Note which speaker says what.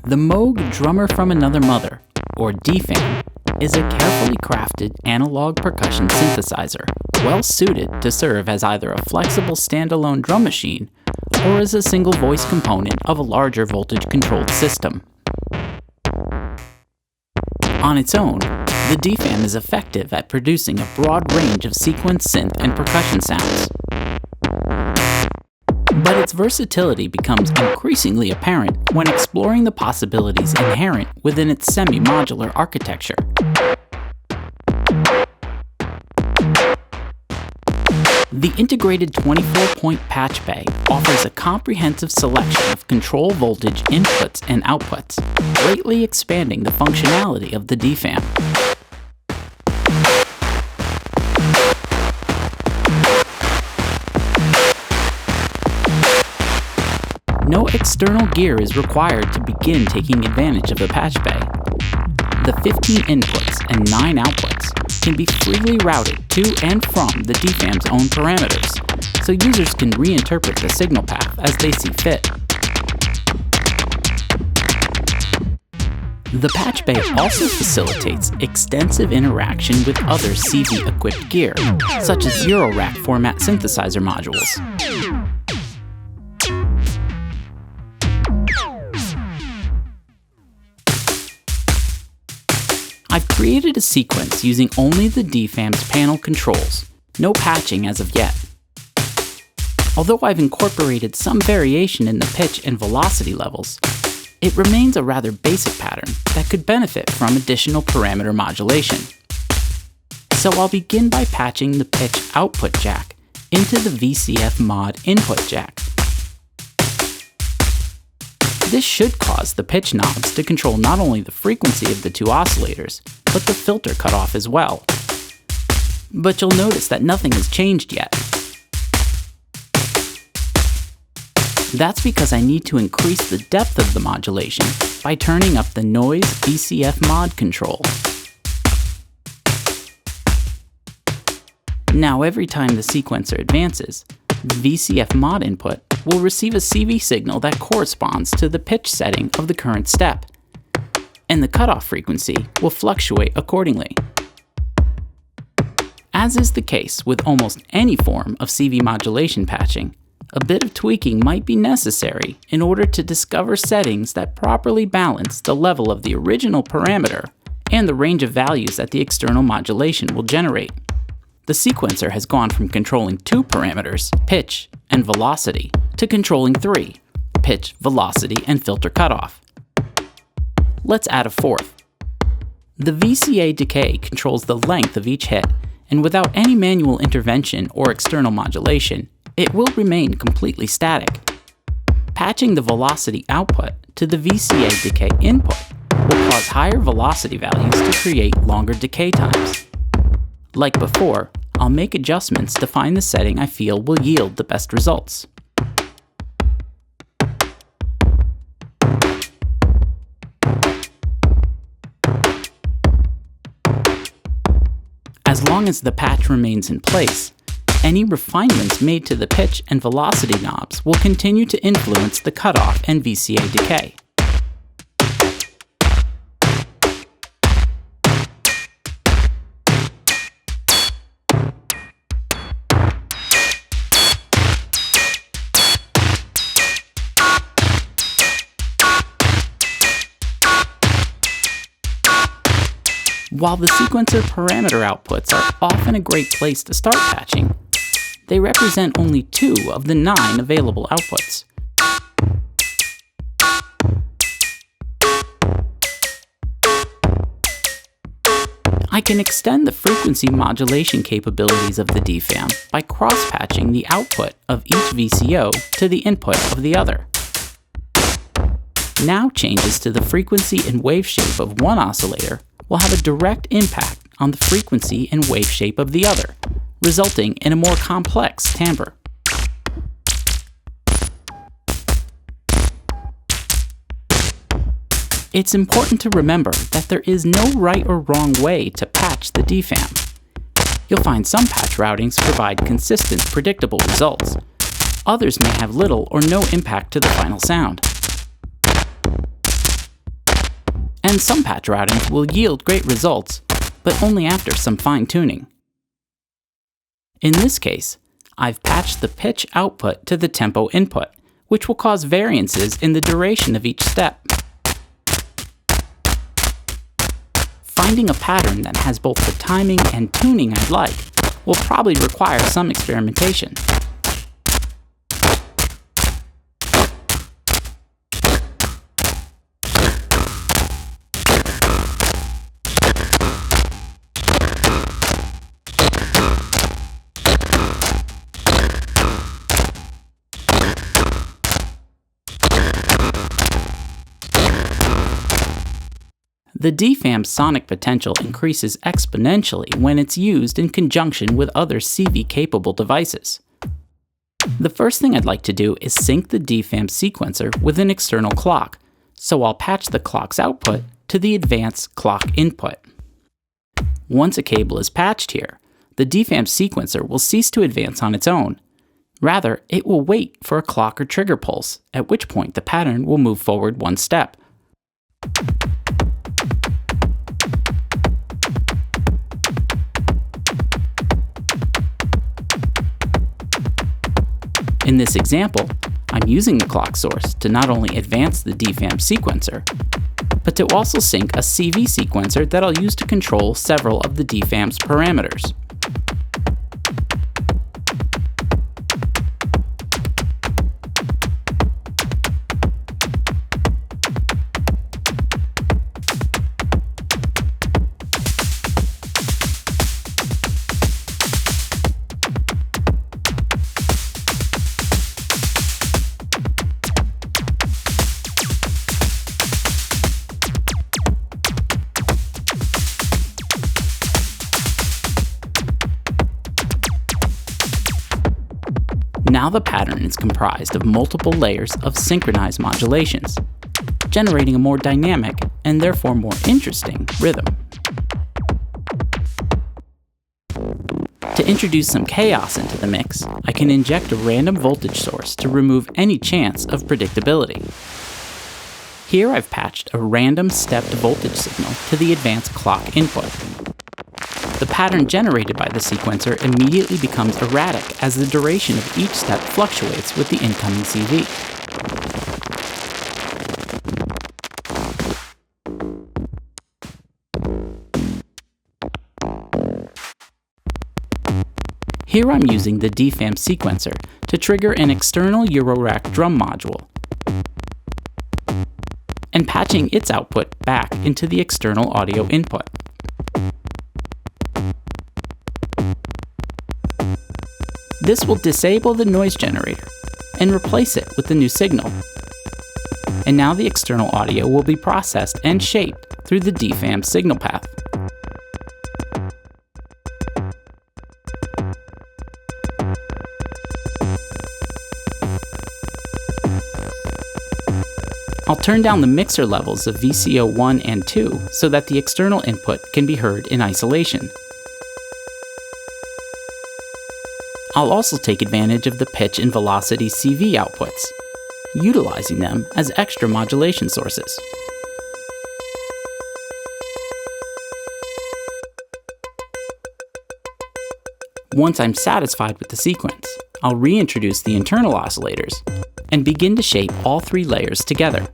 Speaker 1: The Moog Drummer from Another Mother, or DFAM, is a carefully crafted analog percussion synthesizer, well suited to serve as either a flexible standalone drum machine or as a single voice component of a larger voltage-controlled system. On its own, the DFAM is effective at producing a broad range of sequence, synth, and percussion sounds. But its versatility becomes increasingly apparent when exploring the possibilities inherent within its semi-modular architecture. The integrated 24-point patch bay offers a comprehensive selection of control voltage inputs and outputs, greatly expanding the functionality of the DFAM. No external gear is required to begin taking advantage of the patch bay. The 15 inputs and 9 outputs can be freely routed to and from the DFAM's own parameters, so users can reinterpret the signal path as they see fit. The patch bay also facilitates extensive interaction with other CV-equipped gear, such as Eurorack format synthesizer modules. I've created a sequence using only the DFAM's panel controls, no patching as of yet. Although I've incorporated some variation in the pitch and velocity levels, it remains a rather basic pattern that could benefit from additional parameter modulation. So I'll begin by patching the pitch output jack into the VCF mod input jack. This should cause the pitch knobs to control not only the frequency of the two oscillators, but the filter cutoff as well. But you'll notice that nothing has changed yet. That's because I need to increase the depth of the modulation by turning up the noise VCF mod control. Now every time the sequencer advances, the VCF mod input will receive a CV signal that corresponds to the pitch setting of the current step, and the cutoff frequency will fluctuate accordingly. As is the case with almost any form of CV modulation patching, a bit of tweaking might be necessary in order to discover settings that properly balance the level of the original parameter and the range of values that the external modulation will generate. The sequencer has gone from controlling 2 parameters, pitch and velocity, to controlling 3, pitch, velocity, and filter cutoff. Let's add a 4th. The VCA decay controls the length of each hit, and without any manual intervention or external modulation, it will remain completely static. Patching the velocity output to the VCA decay input will cause higher velocity values to create longer decay times. Like before, I'll make adjustments to find the setting I feel will yield the best results. As long as the patch remains in place, any refinements made to the pitch and velocity knobs will continue to influence the cutoff and VCA decay. While the sequencer parameter outputs are often a great place to start patching, they represent only 2 of the 9 available outputs. I can extend the frequency modulation capabilities of the DFAM by cross-patching the output of each VCO to the input of the other. Now changes to the frequency and wave shape of one oscillator will have a direct impact on the frequency and wave shape of the other, resulting in a more complex timbre. It's important to remember that there is no right or wrong way to patch the DFAM. You'll find some patch routings provide consistent, predictable results. Others may have little or no impact to the final sound. and some patch routings will yield great results, but only after some fine-tuning. In this case, I've patched the pitch output to the tempo input, which will cause variances in the duration of each step. Finding a pattern that has both the timing and tuning I'd like will probably require some experimentation. The DFAM's sonic potential increases exponentially when it's used in conjunction with other CV-capable devices. The first thing I'd like to do is sync the DFAM sequencer with an external clock, so I'll patch the clock's output to the advanced clock input. Once a cable is patched here, the DFAM sequencer will cease to advance on its own. Rather, it will wait for a clock or trigger pulse, at which point the pattern will move forward one step. In this example, I'm using the clock source to not only advance the DFAM sequencer, but to also sync a CV sequencer that I'll use to control several of the DFAM's parameters. Now the pattern is comprised of multiple layers of synchronized modulations, generating a more dynamic and therefore more interesting rhythm. To introduce some chaos into the mix, I can inject a random voltage source to remove any chance of predictability. Here I've patched a random stepped voltage signal to the advanced clock input. The pattern generated by the sequencer immediately becomes erratic as the duration of each step fluctuates with the incoming CV. Here I'm using the DFAM sequencer to trigger an external Eurorack drum module and patching its output back into the external audio input. This will disable the noise generator and replace it with the new signal. And now the external audio will be processed and shaped through the DFAM signal path. I'll turn down the mixer levels of VCO 1 and 2 so that the external input can be heard in isolation. I'll also take advantage of the pitch and velocity CV outputs, utilizing them as extra modulation sources. Once I'm satisfied with the sequence, I'll reintroduce the internal oscillators and begin to shape all three layers together.